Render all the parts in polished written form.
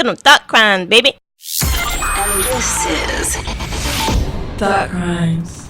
them thought crimes, baby. And this is Thought Crimes.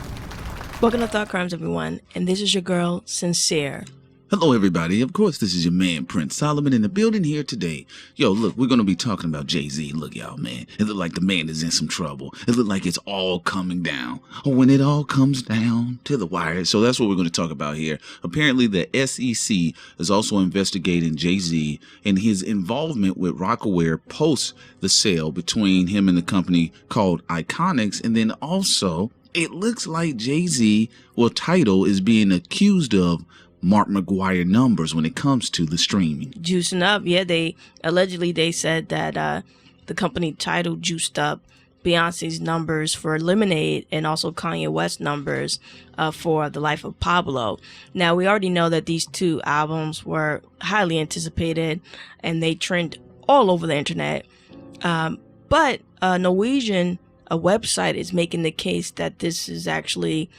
Welcome to Thought Crimes, everyone. And this is your girl, Sincere. Hello, everybody. Of course, this is your man, Prince Solomon, in the building here today. Yo, look, we're going to be talking about Jay-Z. Look, y'all, man. It look like the man is in some trouble. It look like it's all coming down. When it all comes down to the wire. So that's what we're going to talk about here. Apparently, the SEC is also investigating Jay-Z and his involvement with Rocawear post the sale between him and the company called Iconics. And then also, it looks like Jay-Z, Tidal, is being accused of Mark McGuire numbers when it comes to the streaming. Juicing up. Yeah, they said that the company Tidal juiced up Beyonce's numbers for Lemonade and also Kanye West numbers for The Life of Pablo. Now, we already know that these two albums were highly anticipated and they trend all over the internet. But Norwegian, a website, is making the case that this is actually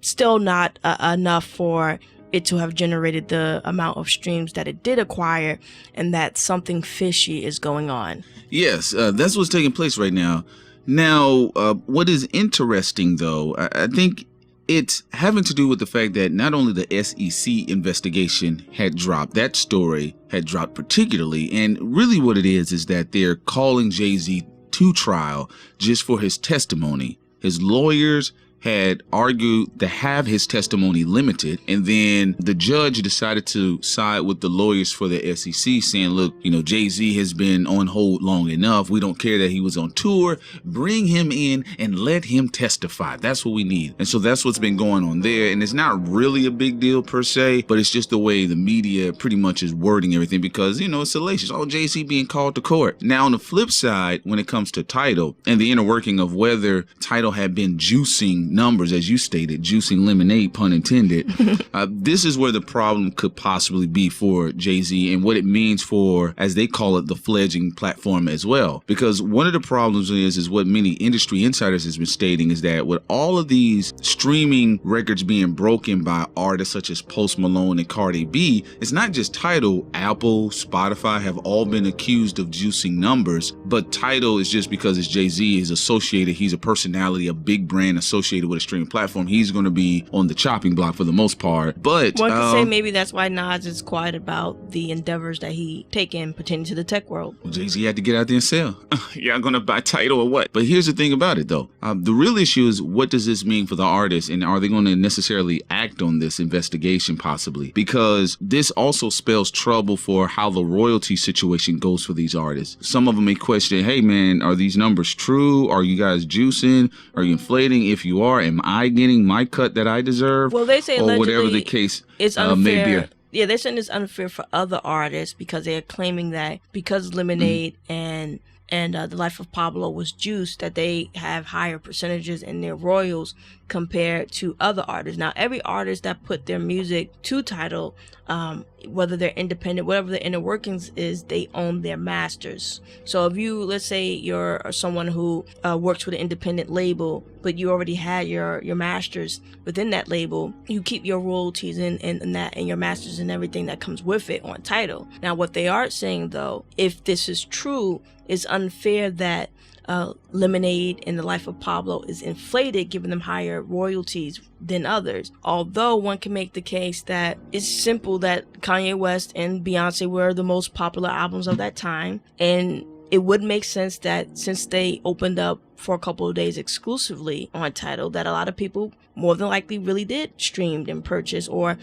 still not enough for it to have generated the amount of streams that it did acquire, and that something fishy is going on. Yes, that's what's taking place right now. Now, what is interesting, though, I think it's having to do with the fact that not only the SEC investigation had dropped, that story had dropped particularly, and really what it is that they're calling Jay-Z to trial just for his testimony. His lawyers had argued to have his testimony limited, and then the judge decided to side with the lawyers for the SEC, saying, look, Jay-Z has been on hold long enough. We don't care that he was on tour. Bring him in and let him testify. That's what we need. And so that's what's been going on there. And it's not really a big deal per se, but it's just the way the media pretty much is wording everything because, it's salacious. Oh, Jay-Z being called to court. Now, on the flip side, when it comes to Tidal and the inner working of whether Tidal had been juicing numbers, as you stated, juicing lemonade, pun intended. This is where the problem could possibly be for Jay-Z and what it means for, as they call it, the fledgling platform as well. Because one of the problems is what many industry insiders has been stating is that with all of these streaming records being broken by artists such as Post Malone and Carey B, it's not just Tidal. Apple, Spotify have all been accused of juicing numbers, but Tidal is just because it's Jay-Z, is associated, he's a personality, a big brand associated with a streaming platform. He's going to be on the chopping block for the most part. But one could say maybe that's why Nas is quiet about the endeavors that he taken pertaining to the tech world. Well, Jay-Z had to get out there and sell. Y'all going to buy Tidal or what? But here's the thing about it, though. The real issue is, what does this mean for the artists, and are they going to necessarily act on this investigation possibly? Because this also spells trouble for how the royalty situation goes for these artists. Some of them may question, hey man, are these numbers true? Are you guys juicing? Are you inflating? If you are, am I getting my cut that I deserve? Well, they say or whatever the case may be. Yeah, they're saying it's unfair for other artists because they are claiming that because Lemonade and The Life of Pablo was juiced, that they have higher percentages in their royals compared to other artists. Now, every artist that put their music to Tidal, whether they're independent, whatever the inner workings is, they own their masters. So if you, let's say you're someone who works with an independent label, but you already had your masters within that label, you keep your royalties in that and your masters and everything that comes with it on Tidal. Now, what they are saying, though, if this is true, it's unfair that Lemonade and The Life of Pablo is inflated, giving them higher royalties than others. Although one can make the case that it's simple that Kanye West and Beyonce were the most popular albums of that time, and it would make sense that since they opened up for a couple of days exclusively on Tidal, that a lot of people more than likely really did stream and purchase. Or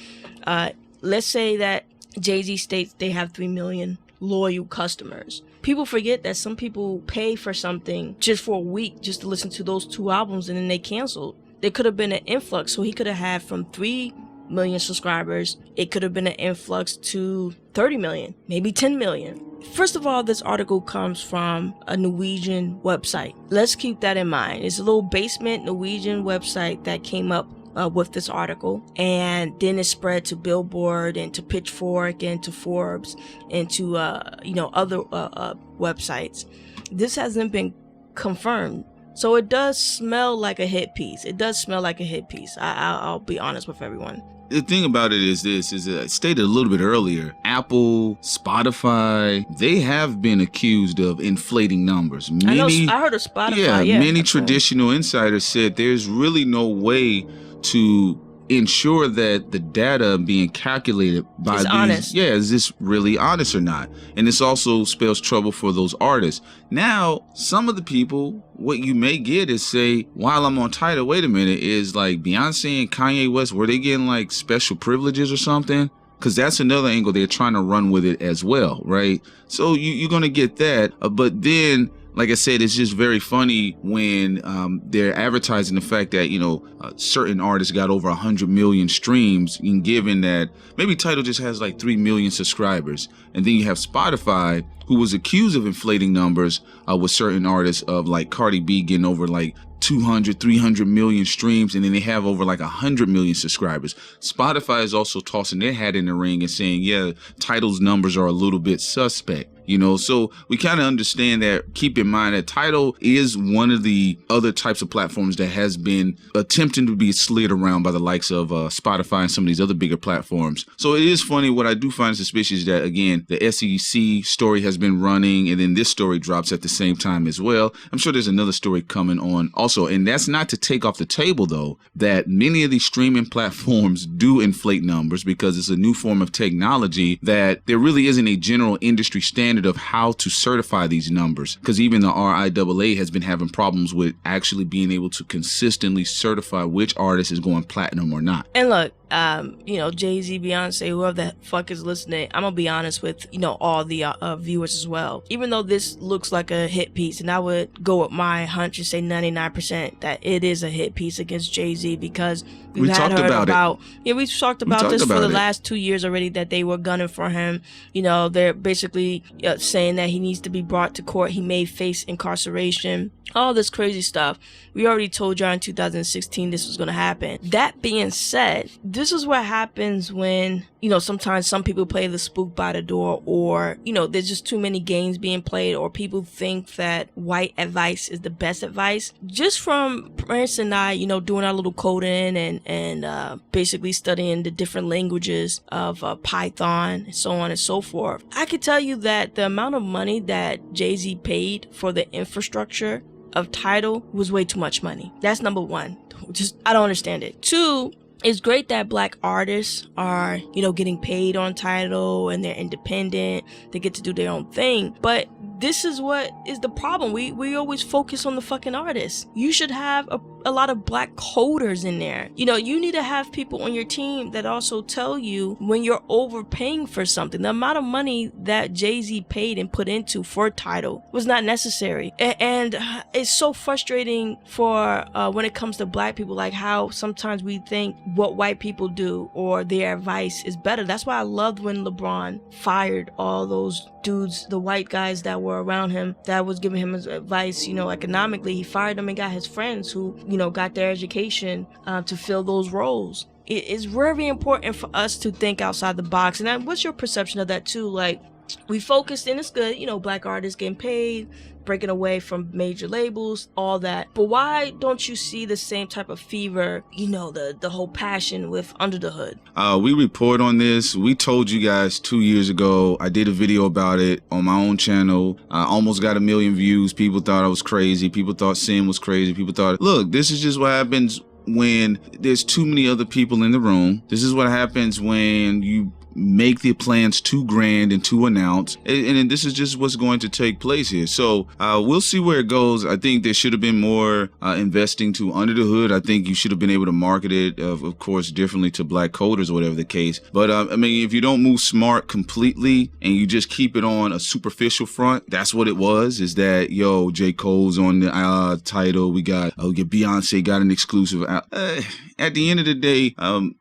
let's say that Jay-Z states they have 3 million loyal customers. People forget that some people pay for something just for a week just to listen to those 2 albums and then they cancel. There could have been an influx. So he could have had from 3 million subscribers, it could have been an influx to 30 million, maybe 10 million. First of all, this article comes from a Norwegian website. Let's keep that in mind. It's a little basement Norwegian website that came up with this article, and then it spread to Billboard and to Pitchfork and to Forbes and to other websites. This hasn't been confirmed, so it does smell like a hit piece. I'll be honest with everyone. the thing about it is this, is I stated a little bit earlier, Apple, Spotify, they have been accused of inflating numbers. I heard of Spotify. Yeah, many traditional insiders said there's really no way to ensure that the data being calculated by is honest. Is this really honest or not? And this also spells trouble for those artists. Now, some of the people, what you may get is say, while I'm on Tidal, wait a minute, is like Beyonce and Kanye West, were they getting like special privileges or something? Because that's another angle they're trying to run with it as well, right? So you're going to get that. But then, like I said, it's just very funny when they're advertising the fact that, certain artists got over 100 million streams, and given that maybe Tidal just has like 3 million subscribers. And then you have Spotify, who was accused of inflating numbers with certain artists of like Cardi B getting over like 200, 300 million streams, and then they have over like 100 million subscribers. Spotify is also tossing their hat in the ring and saying, yeah, Tidal's numbers are a little bit suspect. So we kind of understand that. Keep in mind that Tidal is one of the other types of platforms that has been attempting to be slid around by the likes of Spotify and some of these other bigger platforms. So it is funny. What I do find suspicious is that, again, the SEC story has been running, and then this story drops at the same time as well. I'm sure there's another story coming on also. And that's not to take off the table, though, that many of these streaming platforms do inflate numbers because it's a new form of technology that there really isn't a general industry standard of how to certify these numbers, because even the RIAA has been having problems with actually being able to consistently certify which artist is going platinum or not. And look, Jay-Z, Beyonce, whoever the fuck is listening, I'm gonna be honest with, all the viewers as well. Even though this looks like a hit piece, and I would go with my hunch and say 99% that it is a hit piece against Jay-Z, because we've talked about this for the last 2 years already, that they were gunning for him. They're basically saying that he needs to be brought to court. He may face incarceration. All this crazy stuff. We already told y'all in 2016 this was going to happen. That being said, this is what happens when, sometimes some people play the spook by the door, or, there's just too many games being played, or people think that white advice is the best advice. Just from Prince and I, doing our little coding and basically studying the different languages of Python and so on and so forth, I could tell you that the amount of money that Jay-Z paid for the infrastructure of Tidal was way too much money. That's number one. I don't understand it. Two, it's great that black artists are, getting paid on Tidal and they're independent. They get to do their own thing. But this is what is the problem. We always focus on the fucking artists. You should have a lot of black coders in there. You need to have people on your team that also tell you when you're overpaying for something. The amount of money that Jay-Z paid and put into for Tidal was not necessary. And it's so frustrating for when it comes to black people, like how sometimes we think what white people do or their advice is better. That's why I loved when LeBron fired all those dudes, the white guys that were around him that was giving him his advice, economically. He fired them and got his friends who, got their education to fill those roles. It's very important for us to think outside the box. And then what's your perception of that too? Like, we focused, and it's good, black artists getting paid, breaking away from major labels, all that. But why don't you see the same type of fever, the whole passion with Under the Hood? We report on this. We told you guys 2 years ago. I did a video about it on my own channel. I almost got 1 million views. People thought I was crazy. People thought Sin was crazy. People thought, look, this is just what happens when there's too many other people in the room. This is what happens when you make the plans too grand and too announced, and this is just what's going to take place here. So we'll see where it goes. I think there should have been more investing to Under the Hood. I think you should have been able to market it, of course, differently to black coders or whatever the case. But if you don't move smart completely and you just keep it on a superficial front, that's what it was. Is that J. Cole's on the Tidal. We got Beyonce got an exclusive. At the end of the day,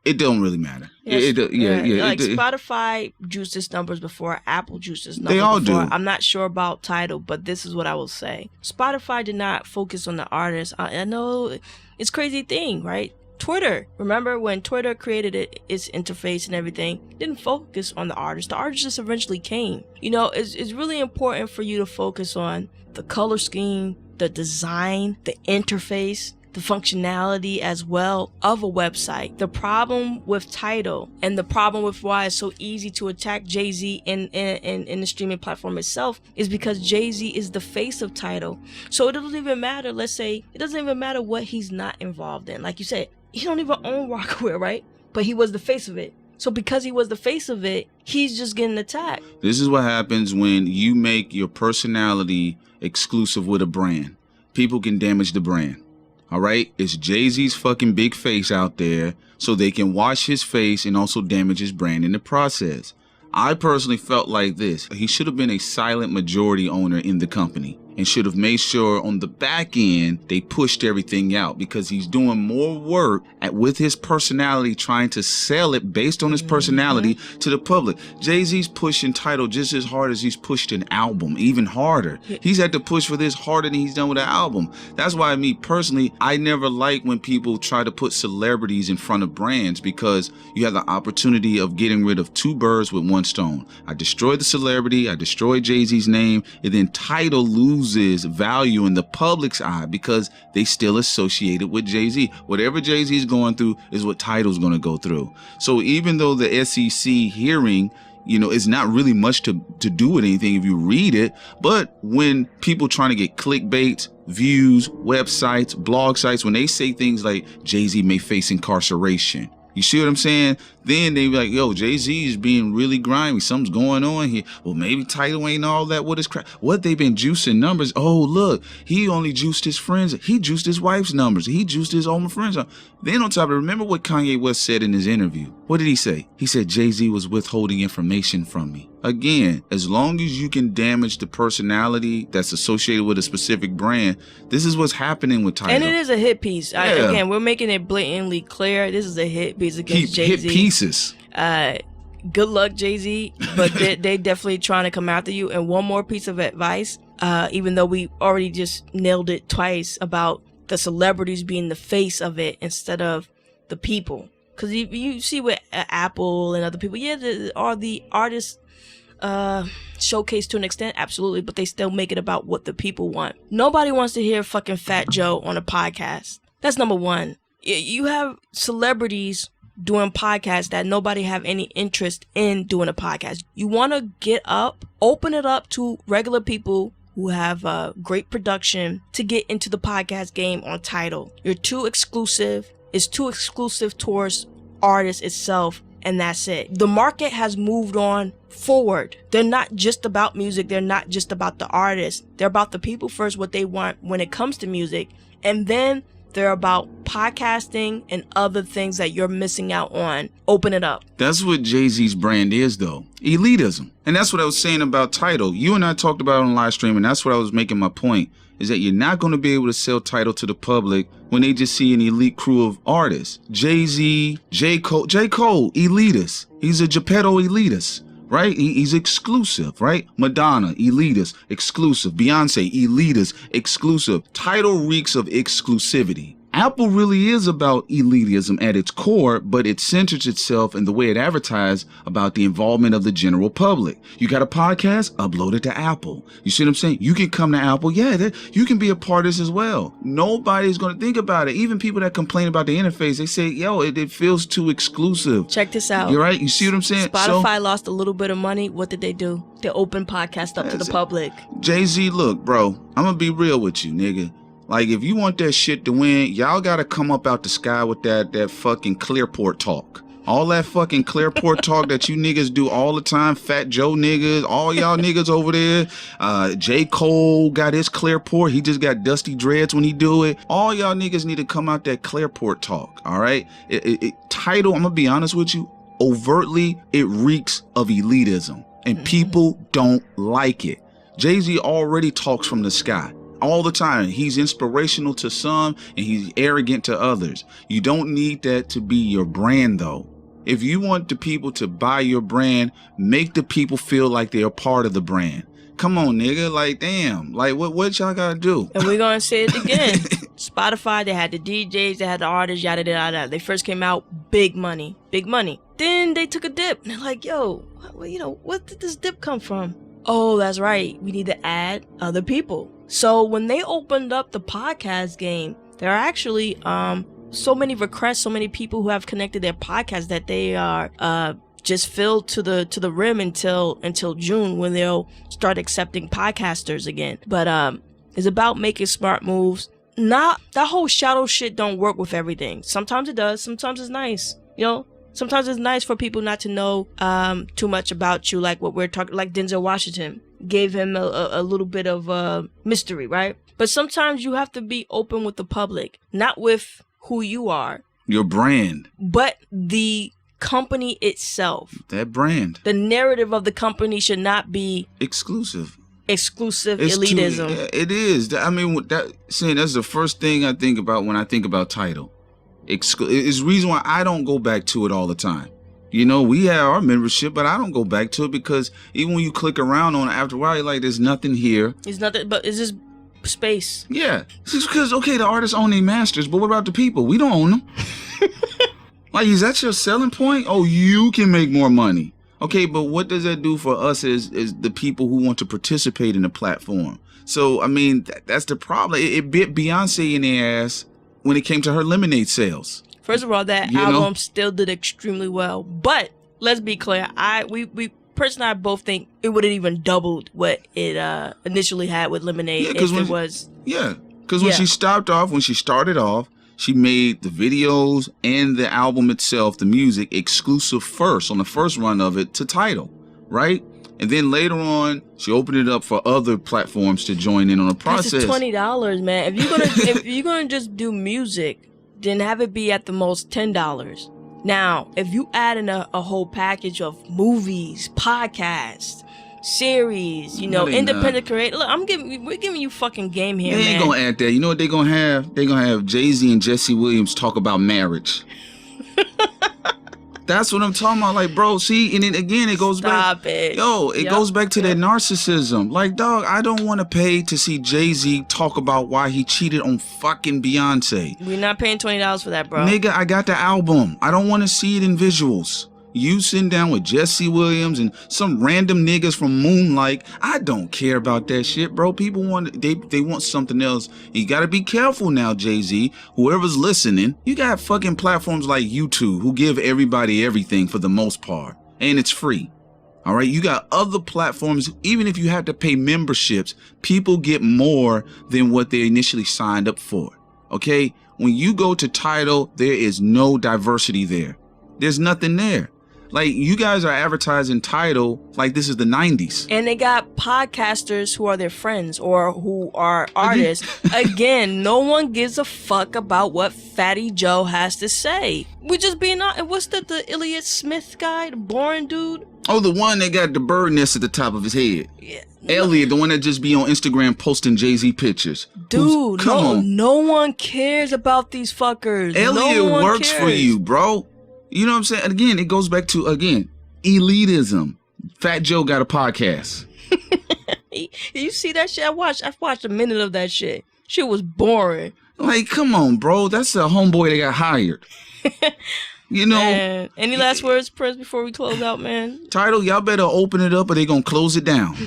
it don't really matter. Yes, Spotify juiced its numbers before Apple juiced its numbers. They all before. do. I'm not sure about Tidal, but this is what I will say. Spotify did not focus on the artist. I know it's a crazy thing, right? Twitter. Remember when Twitter created its interface and everything? Didn't focus on the artist. The artist just eventually came. It's really important for you to focus on the color scheme, the design, the interface. the functionality as well of a website. The problem with Tidal and the problem with why it's so easy to attack Jay-Z in the streaming platform itself is because Jay-Z is the face of Tidal. So it doesn't even matter, let's say, it doesn't even matter what he's not involved in. Like you said, he don't even own Rockaware, right? But he was the face of it. So because he was the face of it, he's just getting attacked. This is what happens when you make your personality exclusive with a brand. People can damage the brand. All right? It's Jay-Z's fucking big face out there, so they can wash his face and also damage his brand in the process. I personally felt like this. He should have been a silent majority owner in the company and should have made sure on the back end they pushed everything out, because he's doing more work with his personality, trying to sell it based on his personality to the public. Jay-Z's pushing Tidal just as hard as he's pushed an album, even harder. He's had to push for this harder than he's done with an album. That's why me personally, I never like when people try to put celebrities in front of brands, because you have the opportunity of getting rid of two birds with one stone. I destroy the celebrity, I destroy Jay-Z's name, and then Tidal loses value in the public's eye because they still associate it with Jay-Z. Whatever Jay-Z's going through is what Tidal's going to go through. So even though the SEC hearing, is not really much to do with anything if you read it, but when people trying to get clickbait, views, websites, blog sites, when they say things like Jay-Z may face incarceration, you see what I'm saying? Then they be like, yo, Jay-Z is being really grimy. Something's going on here. Well, maybe Tidal ain't all that. What is crap? What they been juicing numbers? Oh, look, he only juiced his friends. He juiced his wife's numbers. He juiced his own friends. Then on top of it, remember what Kanye West said in his interview. What did he say? He said, Jay-Z was withholding information from me. Again, as long as you can damage the personality that's associated with a specific brand, this is what's happening with Tidal. And it is a hit piece. Yeah. Again, we're making it blatantly clear. This is a hit piece against Jay-Z. Hit pieces. Good luck, Jay-Z, but they definitely trying to come after you. And one more piece of advice, even though we already just nailed it twice about the celebrities being the face of it instead of the people. Because you see with Apple and other people, are the artists showcased to an extent? Absolutely, but they still make it about what the people want. Nobody wants to hear fucking Fat Joe on a podcast. That's number one. You have celebrities doing podcasts that nobody have any interest in doing a podcast. You want to get up, open it up to regular people who have great production to get into the podcast game on Tidal. You're too exclusive. It's too exclusive towards artists itself, and that's it. The market has moved on forward. They're not just about music. They're not just about the artists. They're about the people first, what they want when it comes to music, and then they're about podcasting and other things that you're missing out on. Open it up. That's what Jay-Z's brand is, though. Elitism. And that's what I was saying about Tidal. You and I talked about it on live stream, and that's what I was making my point, is that you're not going to be able to sell Tidal to the public when they just see an elite crew of artists. Jay-Z, J. Cole, elitist. He's a Geppetto elitist. Right? He's exclusive, right? Madonna, elitist, exclusive. Beyonce, elitist, exclusive. Tidal reeks of exclusivity. Apple really is about elitism at its core, but it centers itself in the way it advertises about the involvement of the general public. You got a podcast? Upload it to Apple. You see what I'm saying? You can come to Apple. Yeah, you can be a part of this as well. Nobody's going to think about it. Even people that complain about the interface, they say, yo, it feels too exclusive. Check this out. You're right. You see what I'm saying? Spotify lost a little bit of money. What did they do? They opened podcast up to the public. Jay-Z, look, bro, I'm going to be real with you, nigga. Like, if you want that shit to win, y'all gotta come up out the sky with that fucking Clearport talk. All that fucking Clearport talk that you niggas do all the time, Fat Joe niggas, all y'all niggas over there. J. Cole got his Clearport. He just got dusty dreads when he do it. All y'all niggas need to come out that Clearport talk, all right? Tidal, I'm gonna be honest with you, overtly, it reeks of elitism. And people don't like it. Jay-Z already talks from the sky. All the time. He's inspirational to some and he's arrogant to others. You don't need that to be your brand, though. If you want the people to buy your brand, make the people feel like they're a part of the brand. Come on, nigga. Like, damn. Like, what y'all gotta do? And we're gonna say it again. Spotify, they had the DJs, they had the artists, yada, yada, yada. They first came out, big money. Then they took a dip. And they're like, yo, what did this dip come from? Oh, that's right. We need to add other people. So when they opened up the podcast game, there are actually so many requests, so many people who have connected their podcast that they are just filled to the rim until June, when they'll start accepting podcasters again. But it's about making smart moves. Not that whole shadow shit don't work with everything. Sometimes it does. Sometimes it's nice. You know, sometimes it's nice for people not to know too much about you, like what we're talking. Like Denzel Washington gave him a little bit of mystery, right? But sometimes you have to be open with the public, not with who you are, your brand, but the company itself. That brand. The narrative of the company should not be exclusive it's elitism. It is. I mean, that's the first thing I think about when I think about Tidal. It's the reason why I don't go back to it all the time. You know, we have our membership, but I don't go back to it because even when you click around on it after a while, you're like, there's nothing here. It's nothing, but it's just space. Yeah. It's just because, okay, the artists own their masters, but what about the people? We don't own them. Like, is that your selling point? Oh, you can make more money. Okay, but what does that do for us as the people who want to participate in the platform? So, I mean, that's the problem. It bit Beyonce in the ass when it came to her Lemonade sales. First of all, that album still did extremely well. But let's be clear, we Prince and I both think it would have even doubled what it initially had with Lemonade if it was. Yeah, because when she started off, she made the videos and the album itself, the music, exclusive first on the first run of it to Tidal, right? And then later on, she opened it up for other platforms to join in on the process. It's $20, man. If you're gonna just do music, then have it be at the most $10. Now, if you add in a whole package of movies, podcasts, series, independent creator. Look, we're giving you fucking game here, man. They ain't gonna add that. You know what they're gonna have? They're gonna have Jay-Z and Jesse Williams talk about marriage. That's what I'm talking about. Like, bro, see, and then again, it goes back. It goes back to that narcissism. Like, dog, I don't want to pay to see Jay-Z talk about why he cheated on fucking Beyonce. We're not paying $20 for that, bro. Nigga, I got the album. I don't want to see it in visuals. You sitting down with Jesse Williams and some random niggas from Moonlight. I don't care about that shit, bro. People they want something else. You gotta be careful now, Jay-Z. Whoever's listening, you got fucking platforms like YouTube who give everybody everything for the most part. And it's free. All right, you got other platforms, even if you have to pay memberships, people get more than what they initially signed up for. Okay? When you go to Tidal, there is no diversity there. There's nothing there. Like, you guys are advertising Tidal like this is the 90s. And they got podcasters who are their friends or who are artists. Again, no one gives a fuck about what Fatty Joe has to say. We're just being honest. What's the Elliot Smith guy? The boring dude? Oh, the one that got the bird nest at the top of his head. Yeah. Elliot, the one that just be on Instagram posting Jay-Z pictures. Dude, come on. No one cares about these fuckers. Elliot works for you, bro. You know what I'm saying? And again, it goes back to, elitism. Fat Joe got a podcast. You see that shit? I watched a minute of that shit. Shit was boring. Like, come on, bro. That's a homeboy that got hired. You know? Man, any last words, Prince, before we close out, man? Tidal, y'all better open it up or they gonna close it down.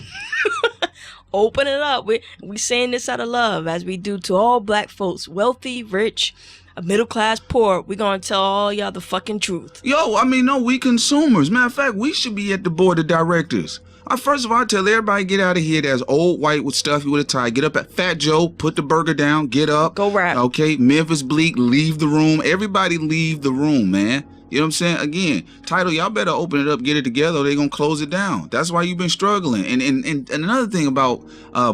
Open it up. We saying this out of love, as we do to all black folks, wealthy, rich, middle class, poor. We gonna tell all y'all the fucking truth. We consumers. Matter of fact, we should be at the board of directors. First of all, I tell everybody, get out of here. That's old white with stuffy with a tie. Get up at Fat Joe, put the burger down, get up. Go rap. Okay, Memphis Bleak, leave the room. Everybody leave the room, man. You know what I'm saying? Again, Tidal, y'all better open it up, get it together, or they gonna close it down. That's why you've been struggling. And another thing about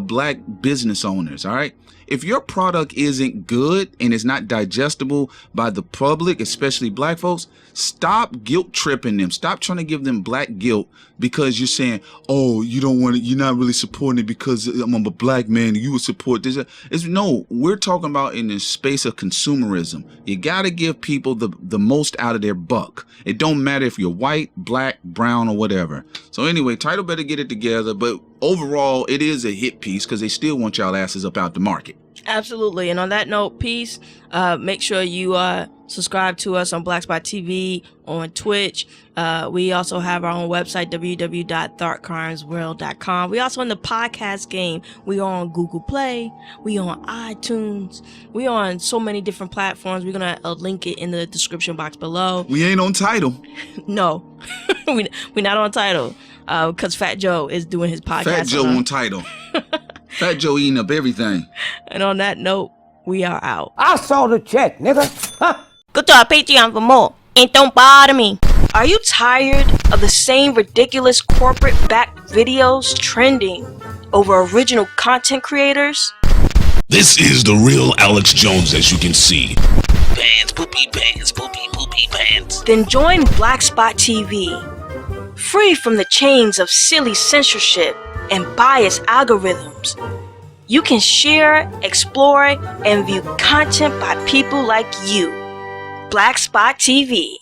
black business owners, all right? If your product isn't good and it's not digestible by the public, especially black folks, stop guilt tripping them. Stop trying to give them black guilt because you're saying, oh, you don't want it. You're not really supporting it because I'm a black man. You would support this. No, we're talking about in the space of consumerism. You got to give people the most out of their buck. It don't matter if you're white, black, brown, or whatever. So anyway, Tidal better get it together. But overall, it is a hit piece because they still want y'all asses up out the market. Absolutely. And on that note, peace. Make sure you subscribe to us on Black Spot TV, on Twitch. We also have our own website, www.thoughtcarnsworld.com. We also in the podcast game. We on Google Play. We on iTunes. We on so many different platforms. We're going to link it in the description box below. We ain't on Tidal. No, we're not on Tidal because Fat Joe is doing his podcast. Fat Joe on Tidal. Fat Joe eating up everything. And on that note, we are out. I saw the check, nigga. Huh? Go to our Patreon for more. And don't bother me. Are you tired of the same ridiculous corporate-backed videos trending over original content creators? This is the real Alex Jones, as you can see. Pants, poopy pants, poopy pants. Then join Black Spot TV. Free from the chains of silly censorship and biased algorithms. You can share, explore, and view content by people like you. Black Spot TV.